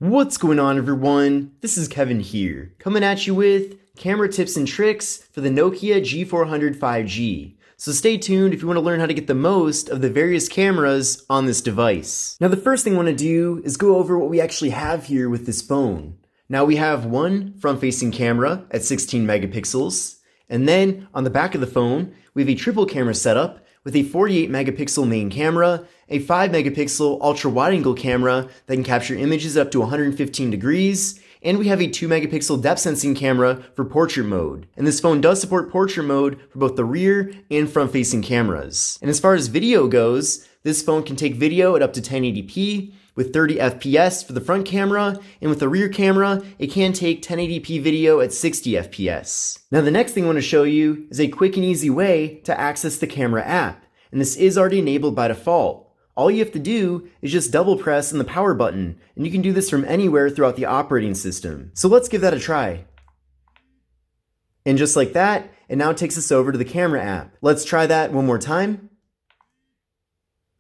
What's going on, everyone? This is Kevin here, coming at you with camera tips and tricks for the Nokia G400 5G. So stay tuned if you want to learn how to get the most of the various cameras on this device. Now, the first thing I want to do is go over what we actually have here with this phone. Now, we have one front-facing camera at 16 megapixels, and then on the back of the phone, we have a triple camera setup with a 48 megapixel main camera, a 5 megapixel ultra wide angle camera that can capture images up to 115 degrees, and we have a 2 megapixel depth sensing camera for portrait mode. And this phone does support portrait mode for both the rear and front facing cameras. And as far as video goes, this phone can take video at up to 1080p with 30 FPS for the front camera, and with the rear camera, it can take 1080p video at 60 FPS. Now, the next thing I want to show you is a quick and easy way to access the camera app, and this is already enabled by default. All you have to do is just double press on the power button, and you can do this from anywhere throughout the operating system. So let's give that a try. And just like that, it now takes us over to the camera app. Let's try that one more time.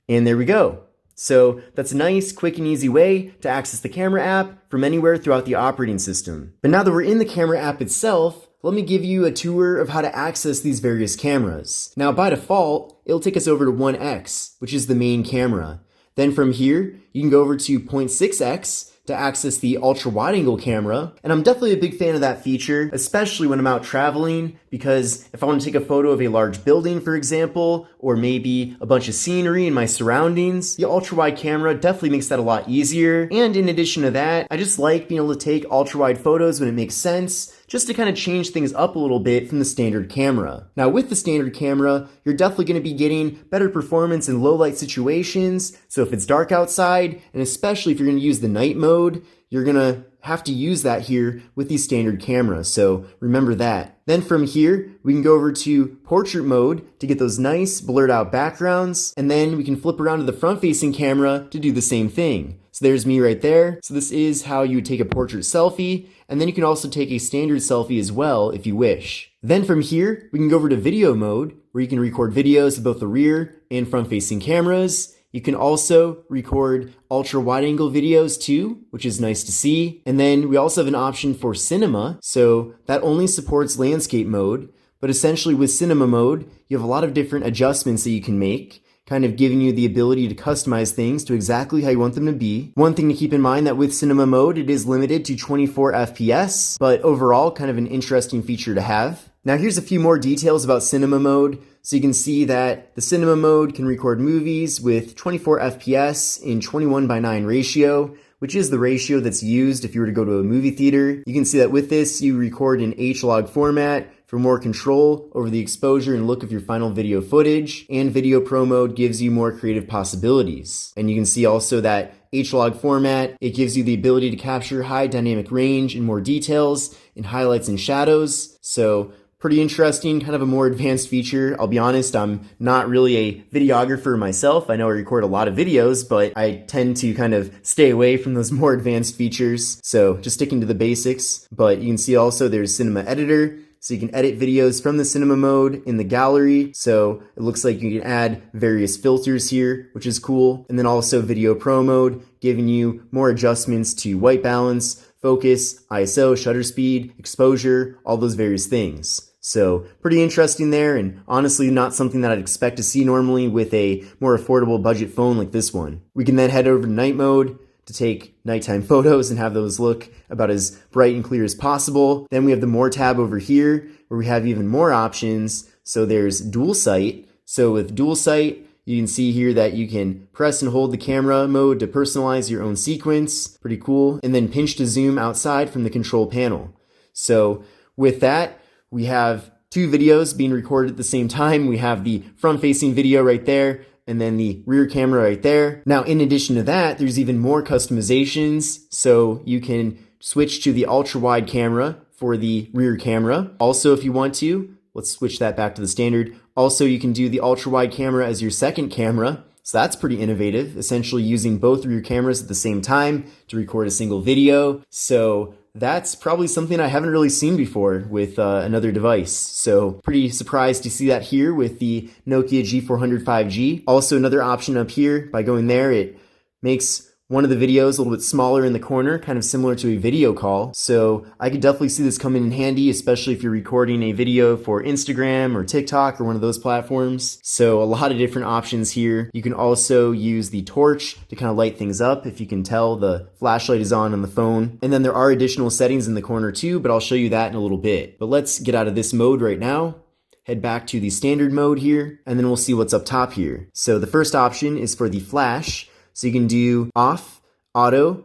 And there we go. So that's a nice, quick, and easy way to access the camera app from anywhere throughout the operating system. But now that we're in the camera app itself, let me give you a tour of how to access these various cameras. Now, by default, it'll take us over to 1x, which is the main camera. Then from here, you can go over to 0.6x to access the ultra wide angle camera. And I'm definitely a big fan of that feature, especially when I'm out traveling, because if I want to take a photo of a large building, for example, or maybe a bunch of scenery in my surroundings, the ultra wide camera definitely makes that a lot easier. And in addition to that, I just like being able to take ultra wide photos when it makes sense, just to kind of change things up a little bit from the standard camera. Now, with the standard camera, you're definitely going to be getting better performance in low light situations. So if it's dark outside, and especially if you're going to use the night mode, you're going to have to use that here with these standard cameras. So remember that. Then from here, we can go over to portrait mode to get those nice blurred out backgrounds. And then we can flip around to the front facing camera to do the same thing. So there's me right there. So this is how you would take a portrait selfie. And then you can also take a standard selfie as well if you wish. Then from here, we can go over to video mode where you can record videos of both the rear and front facing cameras. You can also record ultra wide angle videos too, which is nice to see. And then we also have an option for cinema. So that only supports landscape mode, but essentially with cinema mode, you have a lot of different adjustments that you can make, kind of giving you the ability to customize things to exactly how you want them to be. One thing to keep in mind that with cinema mode, it is limited to 24 FPS, but overall kind of an interesting feature to have. Now here's a few more details about cinema mode. So you can see that the cinema mode can record movies with 24 FPS in 21:9 ratio, which is the ratio that's used if you were to go to a movie theater. You can see that with this, you record in H-log format for more control over the exposure and look of your final video footage, and Video Pro mode gives you more creative possibilities. And you can see also that H-log format, it gives you the ability to capture high dynamic range and more details in highlights and shadows. So pretty interesting, kind of a more advanced feature. I'll be honest, I'm not really a videographer myself. I know I record a lot of videos, but I tend to kind of stay away from those more advanced features. So just sticking to the basics. But you can see also there's Cinema Editor. So you can edit videos from the cinema mode in the gallery. So it looks like you can add various filters here, which is cool. And then also Video Pro mode, giving you more adjustments to white balance, focus, ISO, shutter speed, exposure, all those various things. So pretty interesting there, and honestly not something that I'd expect to see normally with a more affordable budget phone like this one. We can then head over to night mode to take nighttime photos and have those look about as bright and clear as possible. Then we have the More tab over here where we have even more options. So there's dual sight. So with dual sight, you can see here that you can press and hold the camera mode to personalize your own sequence. Pretty cool. And then pinch to zoom outside from the control panel. So with that, we have two videos being recorded at the same time. We have the front-facing video right there, and then the rear camera right there. Now, in addition to that, there's even more customizations. So you can switch to the ultra-wide camera for the rear camera. Also, if you want to, let's switch that back to the standard. Also, you can do the ultra-wide camera as your second camera. So that's pretty innovative, essentially using both rear cameras at the same time to record a single video. So that's probably something I haven't really seen before with another device. So pretty surprised to see that here with the Nokia G400 5G. Also another option up here, by going there, it makes One of the videos a little bit smaller in the corner, kind of similar to a video call. So I could definitely see this coming in handy, especially if you're recording a video for Instagram or TikTok or one of those platforms. So a lot of different options here. You can also use the torch to kind of light things up. If you can tell, the flashlight is on the phone. And then there are additional settings in the corner too, but I'll show you that in a little bit. But let's get out of this mode right now. Head back to the standard mode here, and then we'll see what's up top here. So the first option is for the flash. So you can do off, auto,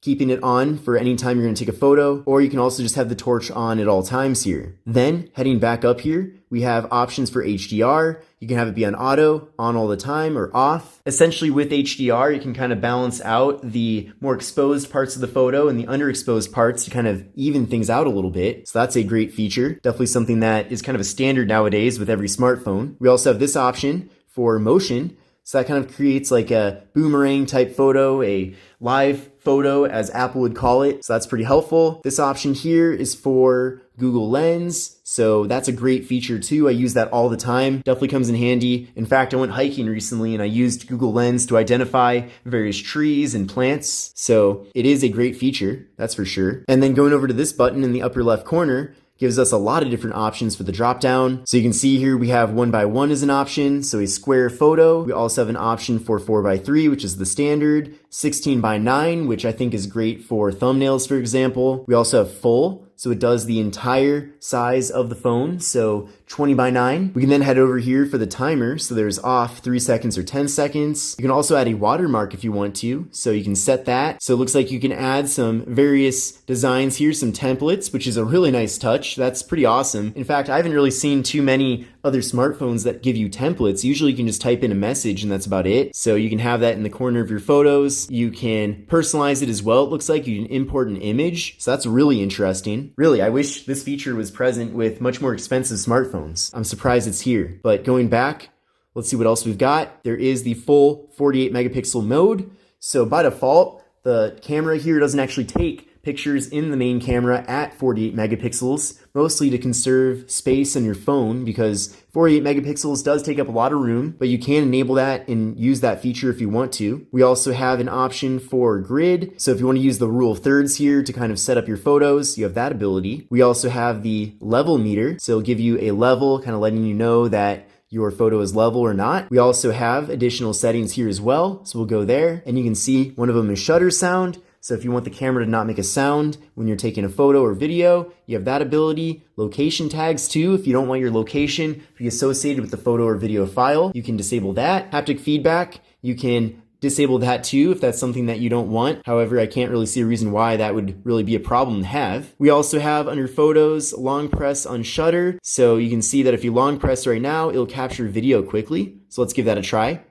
keeping it on for any time you're gonna take a photo, or you can also just have the torch on at all times here. Then heading back up here, we have options for HDR. You can have it be on auto, on all the time, or off. Essentially with HDR, you can kind of balance out the more exposed parts of the photo and the underexposed parts to kind of even things out a little bit. So that's a great feature. Definitely something that is kind of a standard nowadays with every smartphone. We also have this option for motion. So that kind of creates like a boomerang type photo, a live photo as Apple would call it. So that's pretty helpful. This option here is for Google Lens. So that's a great feature too. I use that all the time. Definitely comes in handy. In fact, I went hiking recently and I used Google Lens to identify various trees and plants. So it is a great feature, that's for sure. And then going over to this button in the upper left corner, gives us a lot of different options for the drop down. So you can see here we have 1x1 as an option, so a square photo. We also have an option for 4x3, which is the standard, 16:9, which I think is great for thumbnails, for example. We also have full, so it does the entire size of the phone, so 20:9. We can then head over here for the timer, so there's off 3 seconds or 10 seconds. You can also add a watermark if you want to, so you can set that. So it looks like you can add some various designs here, some templates, which is a really nice touch. That's pretty awesome. In fact, I haven't really seen too many other smartphones that give you templates. Usually you can just type in a message and that's about it. So you can have that in the corner of your photos. You can personalize it as well. It looks like you can import an image. So that's really interesting. Really, I wish this feature was present with much more expensive smartphones. I'm surprised it's here. But going back, let's see what else we've got. There is the full 48 megapixel mode. So by default, the camera here doesn't actually take pictures in the main camera at 48 megapixels, mostly to conserve space on your phone because 48 megapixels does take up a lot of room, but you can enable that and use that feature if you want to. We also have an option for grid. So if you want to use the rule of thirds here to kind of set up your photos, you have that ability. We also have the level meter. So it'll give you a level, kind of letting you know that your photo is level or not. We also have additional settings here as well. So we'll go there and you can see one of them is shutter sound. So if you want the camera to not make a sound when you're taking a photo or video, you have that ability. Location tags too. If you don't want your location to be associated with the photo or video file, you can disable that. Haptic feedback, you can disable that too if that's something that you don't want. However, I can't really see a reason why that would really be a problem to have. We also have under photos, long press on shutter. So you can see that if you long press right now, it'll capture video quickly. So let's give that a try.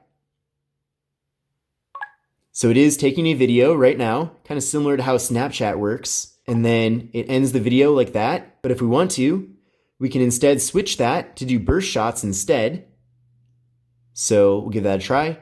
So it is taking a video right now, kind of similar to how Snapchat works. And then it ends the video like that. But if we want to, we can instead switch that to do burst shots instead. So we'll give that a try.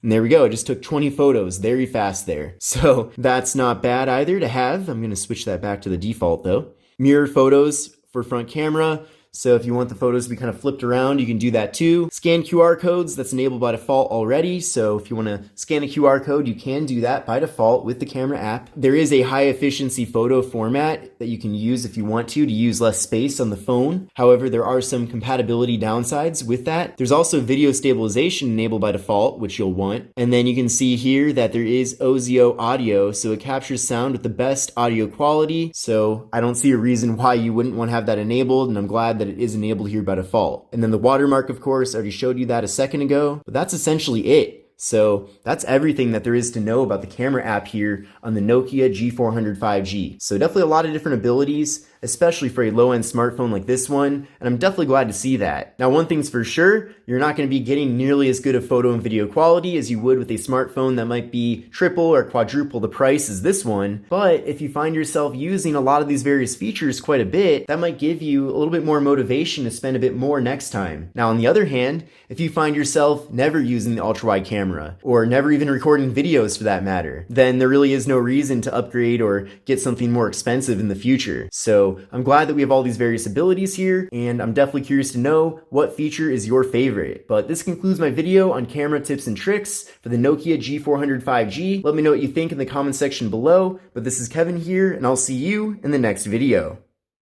And there we go. It just took 20 photos very fast there. So that's not bad either to have. I'm going to switch that back to the default though. Mirror photos for front camera. So if you want the photos to be kind of flipped around, you can do that too. Scan QR codes, that's enabled by default already. So if you want to scan a QR code, you can do that by default with the camera app. There is a high efficiency photo format that you can use if you want to use less space on the phone. However, there are some compatibility downsides with that. There's also video stabilization enabled by default, which you'll want. And then you can see here that there is Ozio audio. So it captures sound with the best audio quality. So I don't see a reason why you wouldn't want to have that enabled. And I'm glad that it is enabled here by default. And then the watermark, of course, I already showed you that a second ago, but that's essentially it. So that's everything that there is to know about the camera app here on the Nokia G400 5G. So definitely a lot of different abilities, especially for a low-end smartphone like this one, and I'm definitely glad to see that. Now, one thing's for sure, you're not going to be getting nearly as good of photo and video quality as you would with a smartphone that might be triple or quadruple the price as this one, but if you find yourself using a lot of these various features quite a bit, that might give you a little bit more motivation to spend a bit more next time. Now, on the other hand, if you find yourself never using the ultra-wide camera, or never even recording videos for that matter, then there really is no reason to upgrade or get something more expensive in the future. So So I'm glad that we have all these various abilities here, and I'm definitely curious to know what feature is your favorite. But this concludes my video on camera tips and tricks for the Nokia G400 5G. Let me know what you think in the comment section below, but this is Kevin here, and I'll see you in the next video.